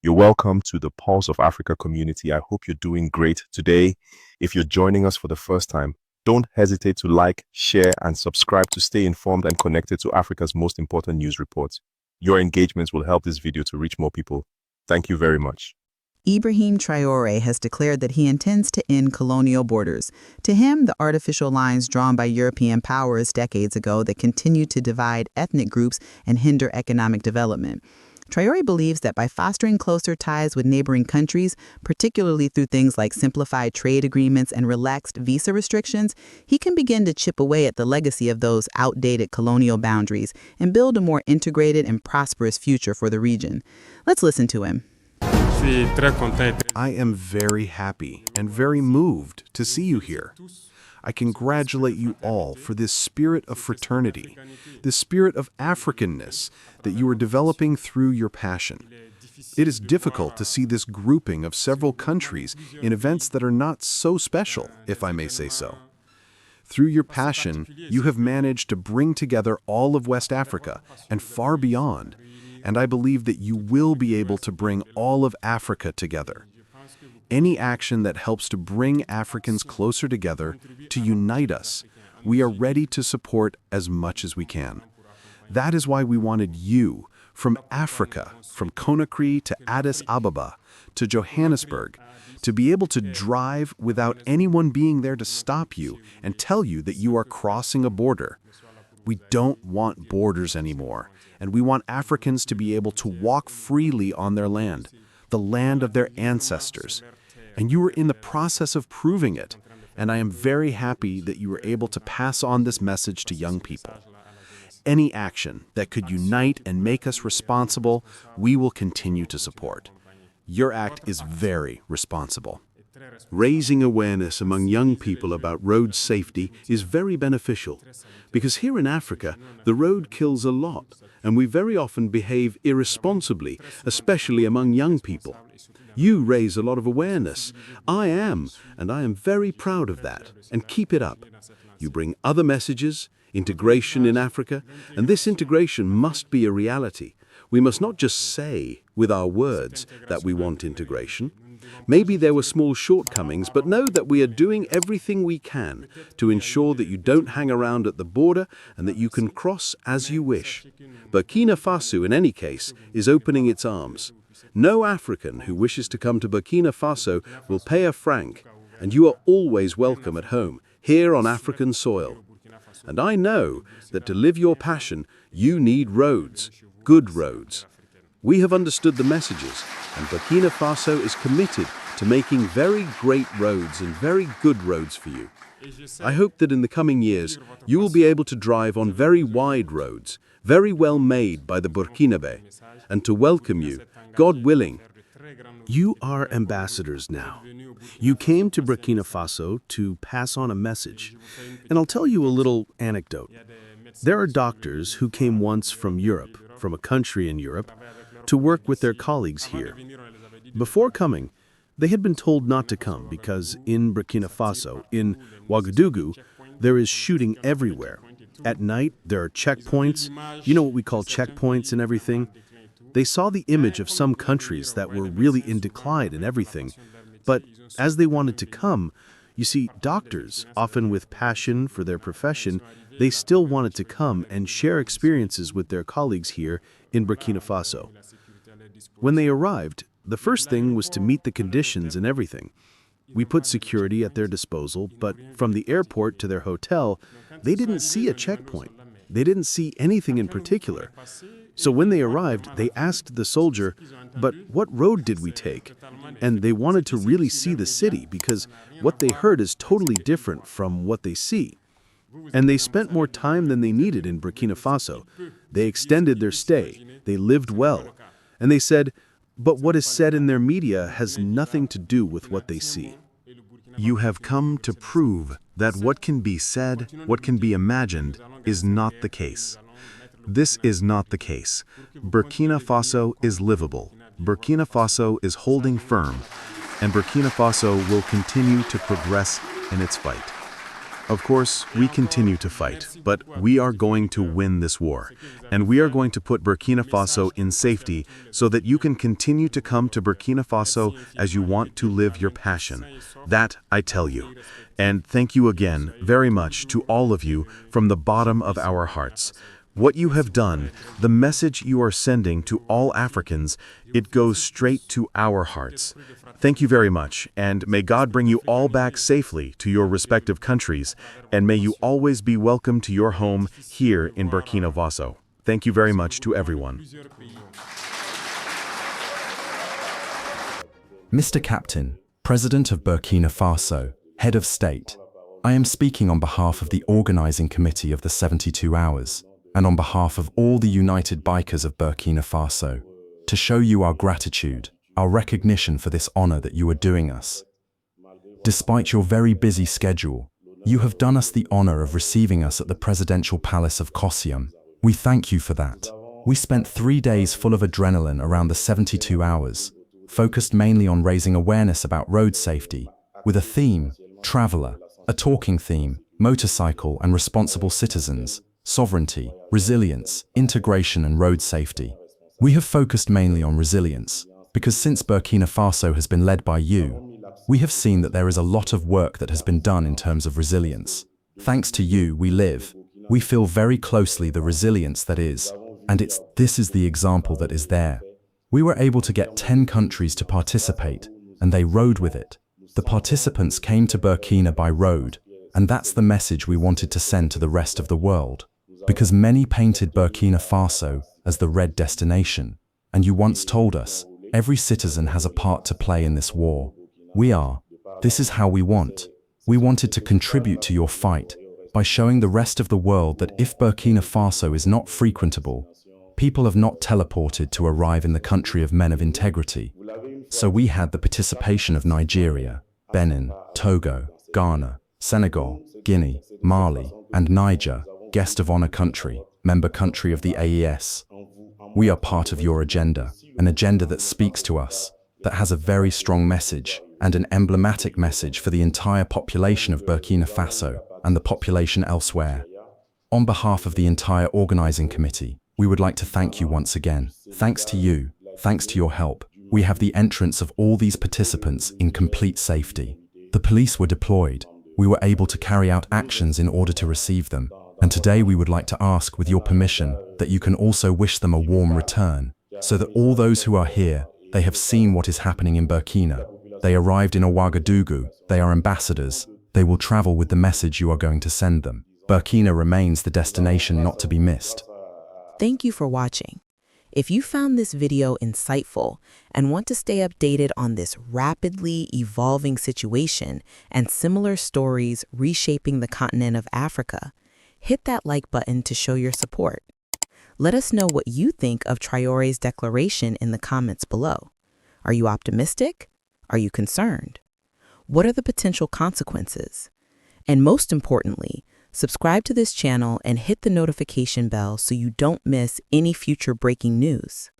You're welcome to the Pulse of Africa community. I hope you're doing great today. If you're joining us for the first time, don't hesitate to like, share, and subscribe to stay informed and connected to Africa's most important news reports. Your engagements will help this video to reach more people. Thank you very much. Ibrahim Traoré has declared that he intends to end colonial borders. To him, the artificial lines drawn by European powers decades ago that continue to divide ethnic groups and hinder economic development. Traoré believes that by fostering closer ties with neighboring countries, particularly through things like simplified trade agreements and relaxed visa restrictions, he can begin to chip away at the legacy of those outdated colonial boundaries and build a more integrated and prosperous future for the region. Let's listen to him. I am very happy and very moved to see you here. I congratulate you all for this spirit of fraternity, this spirit of Africanness that you are developing through your passion. It is difficult to see this grouping of several countries in events that are not so special, if I may say so. Through your passion, you have managed to bring together all of West Africa and far beyond, and I believe that you will be able to bring all of Africa together. Any action that helps to bring Africans closer together, to unite us, we are ready to support as much as we can. That is why we wanted you, from Africa, from Conakry to Addis Ababa to Johannesburg, to be able to drive without anyone being there to stop you and tell you that you are crossing a border. We don't want borders anymore, and we want Africans to be able to walk freely on their land, the land of their ancestors. And you are in the process of proving it, and I am very happy that you were able to pass on this message to young people. Any action that could unite and make us responsible, we will continue to support. Your act is very responsible. Raising awareness among young people about road safety is very beneficial, because here in Africa, the road kills a lot, and we very often behave irresponsibly, especially among young people. You raise a lot of awareness. I am, and I am very proud of that, and keep it up. You bring other messages, integration in Africa, and this integration must be a reality. We must not just say with our words that we want integration. Maybe there were small shortcomings, but know that we are doing everything we can to ensure that you don't hang around at the border and that you can cross as you wish. Burkina Faso, in any case, is opening its arms. No African who wishes to come to Burkina Faso will pay a franc, and you are always welcome at home, here on African soil. And I know that to live your passion, you need roads, good roads. We have understood the messages, and Burkina Faso is committed to making very great roads and very good roads for you. I hope that in the coming years, you will be able to drive on very wide roads, very well made by the Burkinabe, and to welcome you, God willing. You are ambassadors now. You came to Burkina Faso to pass on a message. And I'll tell you a little anecdote. There are doctors who came once from Europe, from a country in Europe, to work with their colleagues here. Before coming, they had been told not to come because in Burkina Faso, in Ouagadougou, there is shooting everywhere. At night, there are checkpoints. You know what we call checkpoints and everything? They saw the image of some countries that were really in decline and everything. But as they wanted to come, you see, doctors, often with passion for their profession, they still wanted to come and share experiences with their colleagues here in Burkina Faso. When they arrived, the first thing was to meet the conditions and everything. We put security at their disposal, but from the airport to their hotel, they didn't see a checkpoint. They didn't see anything in particular. So when they arrived, they asked the soldier, "But what road did we take?" And they wanted to really see the city because what they heard is totally different from what they see. And they spent more time than they needed in Burkina Faso. They extended their stay. They lived well. And they said, but what is said in their media has nothing to do with what they see. You have come to prove that what can be said, what can be imagined, is not the case. This is not the case. Burkina Faso is livable. Burkina Faso is holding firm, and Burkina Faso will continue to progress in its fight. Of course, we continue to fight, but we are going to win this war. And we are going to put Burkina Faso in safety so that you can continue to come to Burkina Faso as you want to live your passion. That I tell you. And thank you again very much to all of you from the bottom of our hearts. What you have done, the message you are sending to all Africans, it goes straight to our hearts. Thank you very much, and may God bring you all back safely to your respective countries, and may you always be welcome to your home here in Burkina Faso. Thank you very much to everyone. Mr. Captain, President of Burkina Faso, Head of State, I am speaking on behalf of the organizing committee of the 72 Hours, and on behalf of all the united bikers of Burkina Faso, to show you our gratitude, our recognition for this honor that you are doing us. Despite your very busy schedule, you have done us the honor of receiving us at the Presidential Palace of Kosium. We thank you for that. We spent 3 days full of adrenaline around the 72 hours, focused mainly on raising awareness about road safety, with a theme, traveler, a talking theme, motorcycle and responsible citizens, sovereignty, resilience, integration and road safety. We have focused mainly on resilience, because since Burkina Faso has been led by you, we have seen that there is a lot of work that has been done in terms of resilience. Thanks to you, we live. We feel very closely the resilience that is, and this is the example that is there. We were able to get 10 countries to participate, and they rode with it. The participants came to Burkina by road, and that's the message we wanted to send to the rest of the world, because many painted Burkina Faso as the red destination, and you once told us, every citizen has a part to play in this war. This is how we want. We wanted to contribute to your fight by showing the rest of the world that if Burkina Faso is not frequentable, people have not teleported to arrive in the country of men of integrity. So we had the participation of Nigeria, Benin, Togo, Ghana, Senegal, Guinea, Mali, and Niger, guest of honor country, member country of the AES. We are part of your agenda, an agenda that speaks to us, that has a very strong message and an emblematic message for the entire population of Burkina Faso and the population elsewhere. On behalf of the entire organizing committee, we would like to thank you once again. Thanks to you, thanks to your help, we have the entrance of all these participants in complete safety. The police were deployed. We were able to carry out actions in order to receive them. And today we would like to ask, with your permission, that you can also wish them a warm return, so that all those who are here, they have seen what is happening in Burkina. They arrived in Ouagadougou, they are ambassadors, they will travel with the message you are going to send them. Burkina remains the destination not to be missed. Thank you for watching. If you found this video insightful and want to stay updated on this rapidly evolving situation and similar stories reshaping the continent of Africa, hit that like button to show your support. Let us know what you think of Traoré's declaration in the comments below. Are you optimistic? Are you concerned? What are the potential consequences? And most importantly, subscribe to this channel and hit the notification bell so you don't miss any future breaking news.